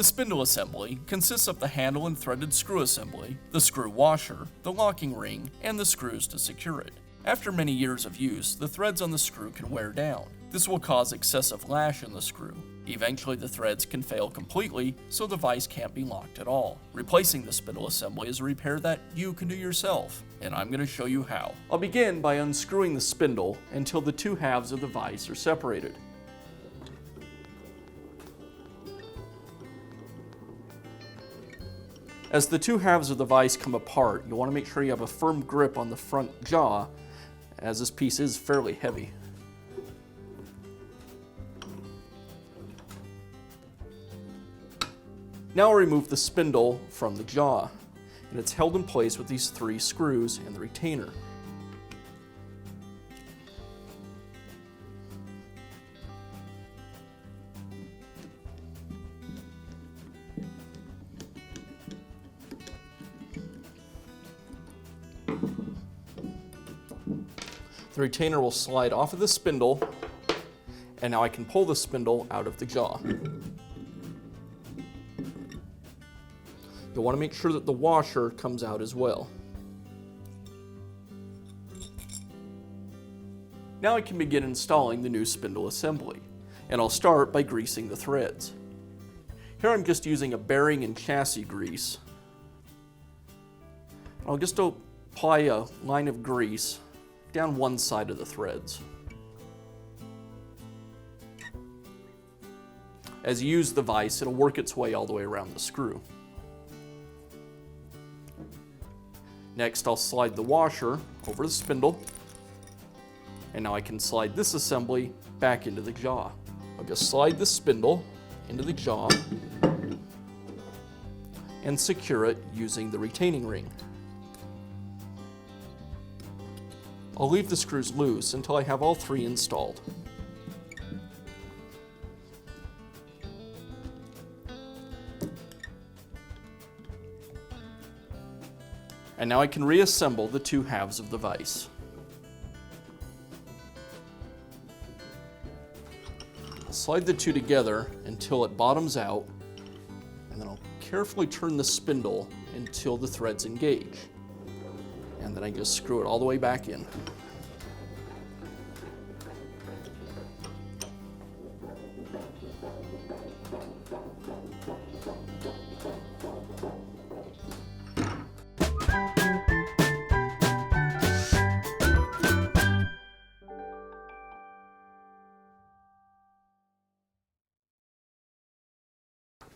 The spindle assembly consists of the handle and threaded screw assembly, the screw washer, the locking ring, and the screws to secure it. After many years of use, the threads on the screw can wear down. This will cause excessive lash in the screw. Eventually the threads can fail completely, so the vise can't be locked at all. Replacing the spindle assembly is a repair that you can do yourself, and I'm going to show you how. I'll begin by unscrewing the spindle until the two halves of the vise are separated. As the two halves of the vise come apart, you want to make sure you have a firm grip on the front jaw, as this piece is fairly heavy. Now I'll remove the spindle from the jaw, and it's held in place with these 3 screws and the retainer. The retainer will slide off of the spindle, and now I can pull the spindle out of the jaw. You'll want to make sure that the washer comes out as well. Now I can begin installing the new spindle assembly, and I'll start by greasing the threads. Here I'm just using a bearing and chassis grease. I'll just apply a line of grease down one side of the threads. As you use the vise, it'll work its way all the way around the screw. Next, I'll slide the washer over the spindle, and now I can slide this assembly back into the jaw. I'll just slide the spindle into the jaw and secure it using the retaining ring. I'll leave the screws loose until I have all 3 installed. And now I can reassemble the 2 halves of the vise. I'll slide the 2 together until it bottoms out, and then I'll carefully turn the spindle until the threads engage. And then I just screw it all the way back in.